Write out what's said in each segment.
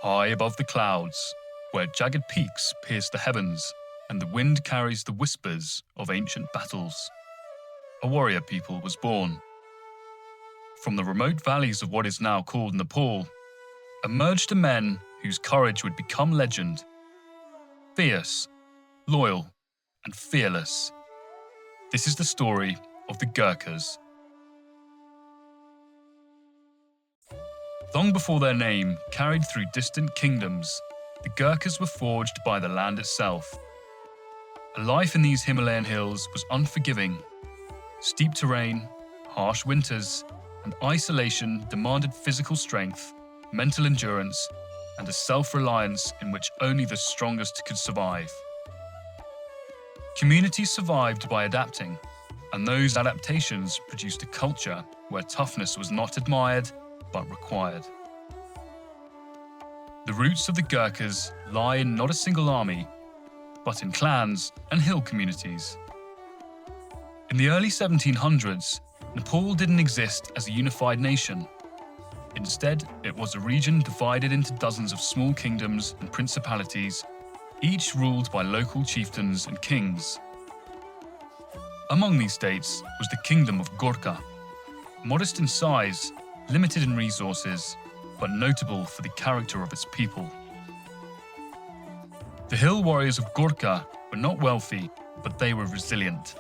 high above the clouds, where jagged peaks pierce the heavens and the wind carries the whispers of ancient battles, a warrior people was born. From the remote valleys of what is now called Nepal, emerged a men whose courage would become legend. Fierce, loyal, and fearless. This is the story of the Gurkhas. Long before their name carried through distant kingdoms, the Gurkhas were forged by the land itself. A life in these Himalayan hills was unforgiving. Steep terrain, harsh winters, and isolation demanded physical strength, mental endurance, and a self-reliance in which only the strongest could survive. Communities survived by adapting, and those adaptations produced a culture where toughness was not admired, but required. The roots of the Gurkhas lie in not a single army, but in clans and hill communities. In the early 1700s, Nepal didn't exist as a unified nation. Instead, it was a region divided into dozens of small kingdoms and principalities, each ruled by local chieftains and kings. Among these states was the Kingdom of Gorkha, modest in size, limited in resources, but notable for the character of its people. The hill warriors of Gurkha were not wealthy, but they were resilient.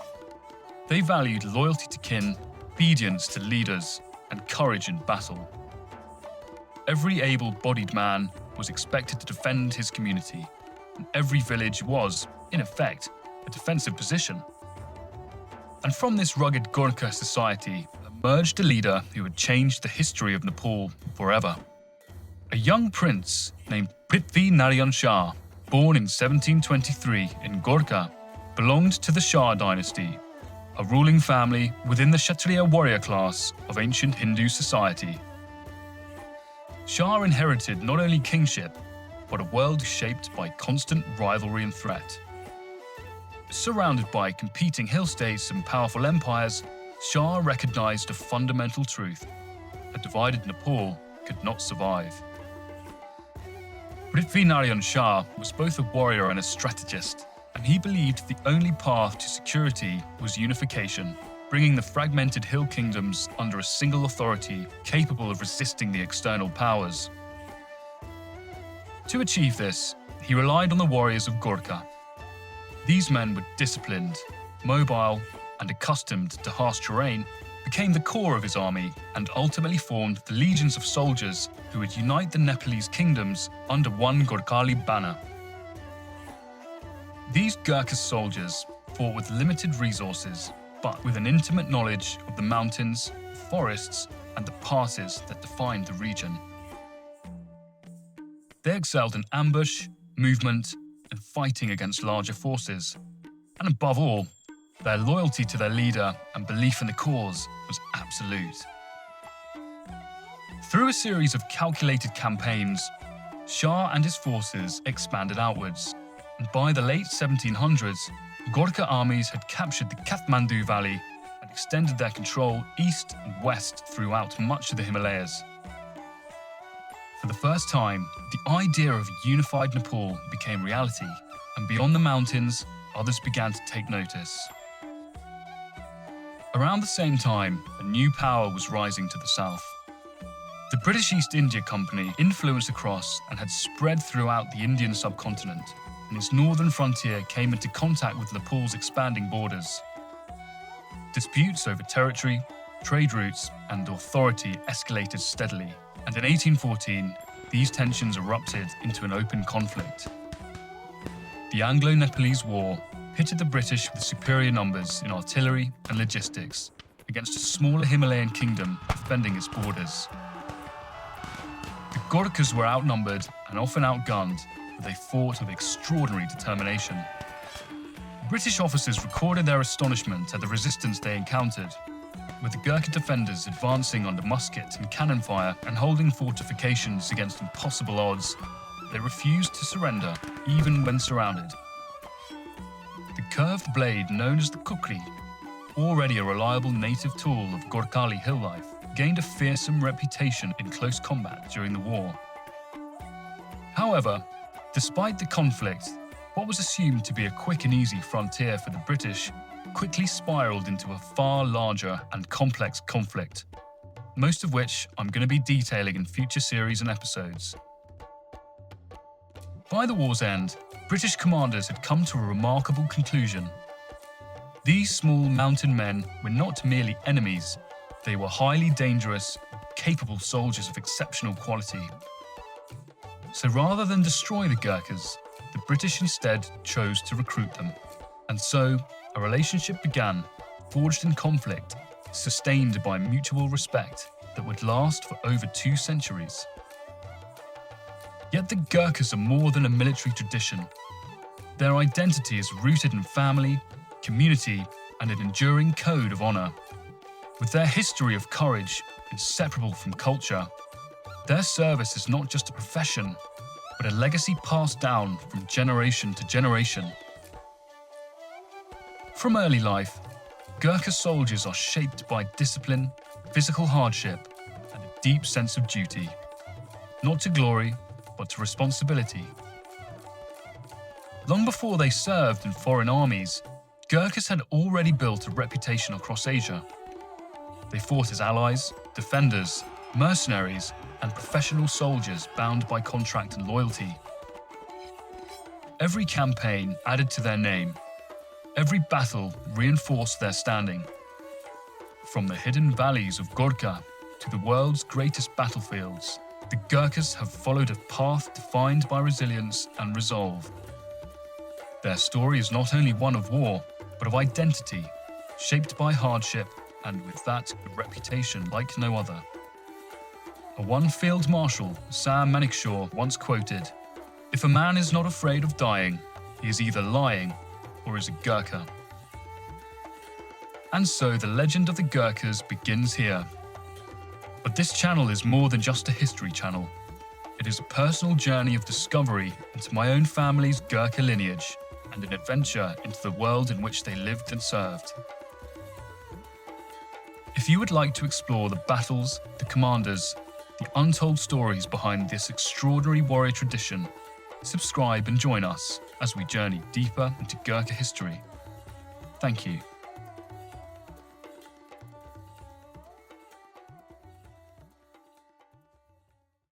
They valued loyalty to kin, obedience to leaders, and courage in battle. Every able-bodied man was expected to defend his community, and every village was, in effect, a defensive position. And from this rugged Gurkha society emerged a leader who had changed the history of Nepal forever. A young prince named Prithvi Narayan Shah, born in 1723 in Gurkha, belonged to the Shah dynasty, a ruling family within the Kshatriya warrior class of ancient Hindu society. Shah inherited not only kingship, but a world shaped by constant rivalry and threat. Surrounded by competing hill states and powerful empires, Shah recognized a fundamental truth: a divided Nepal could not survive. Prithvi Narayan Shah was both a warrior and a strategist, and he believed the only path to security was unification, bringing the fragmented hill kingdoms under a single authority capable of resisting the external powers. To achieve this, he relied on the warriors of Gurkha. These men were disciplined, mobile, and accustomed to harsh terrain, became the core of his army and ultimately formed the legions of soldiers who would unite the Nepalese kingdoms under one Gurkhali banner. These Gurkha soldiers fought with limited resources, but with an intimate knowledge of the mountains, forests, and the passes that defined the region. They excelled in ambush, movement, and fighting against larger forces. And above all, their loyalty to their leader and belief in the cause was absolute. Through a series of calculated campaigns, Shah and his forces expanded outwards, and by the late 1700s, Gurkha armies had captured the Kathmandu Valley and extended their control east and west throughout much of the Himalayas. For the first time, the idea of a unified Nepal became reality, and beyond the mountains, others began to take notice. Around the same time, a new power was rising to the south. The British East India Company influenced across and had spread throughout the Indian subcontinent, and its northern frontier came into contact with Nepal's expanding borders. Disputes over territory, trade routes, and authority escalated steadily, and in 1814, these tensions erupted into an open conflict. The Anglo-Nepalese War pitted the British with superior numbers in artillery and logistics against a smaller Himalayan kingdom defending its borders. The Gurkhas were outnumbered and often outgunned, but they fought with extraordinary determination. British officers recorded their astonishment at the resistance they encountered, with the Gurkha defenders advancing under musket and cannon fire and holding fortifications against impossible odds. They refused to surrender, even when surrounded. The curved blade known as the kukri, already a reliable native tool of Gurkhali hill life, gained a fearsome reputation in close combat during the war. However, despite the conflict, what was assumed to be a quick and easy frontier for the British quickly spiraled into a far larger and complex conflict, most of which I'm going to be detailing in future series and episodes. By the war's end, British commanders had come to a remarkable conclusion. These small mountain men were not merely enemies, they were highly dangerous, capable soldiers of exceptional quality. So rather than destroy the Gurkhas, the British instead chose to recruit them. And so, a relationship began, forged in conflict, sustained by mutual respect that would last for over 2 centuries. Yet the Gurkhas are more than a military tradition. Their identity is rooted in family, community, and an enduring code of honour. With their history of courage inseparable from culture, their service is not just a profession, but a legacy passed down from generation to generation. From early life, Gurkha soldiers are shaped by discipline, physical hardship, and a deep sense of duty, not to glory, but to responsibility. Long before they served in foreign armies, Gurkhas had already built a reputation across Asia. They fought as allies, defenders, mercenaries, and professional soldiers bound by contract and loyalty. Every campaign added to their name. Every battle reinforced their standing. From the hidden valleys of Gurkha to the world's greatest battlefields, the Gurkhas have followed a path defined by resilience and resolve. Their story is not only one of war, but of identity, shaped by hardship, and with that, a reputation like no other. A one Field Marshal, Sam Manekshaw, once quoted, "If a man is not afraid of dying, he is either lying or is a Gurkha." And so the legend of the Gurkhas begins here. But this channel is more than just a history channel. It is a personal journey of discovery into my own family's Gurkha lineage and an adventure into the world in which they lived and served. If you would like to explore the battles, the commanders, the untold stories behind this extraordinary warrior tradition, subscribe and join us as we journey deeper into Gurkha history. Thank you.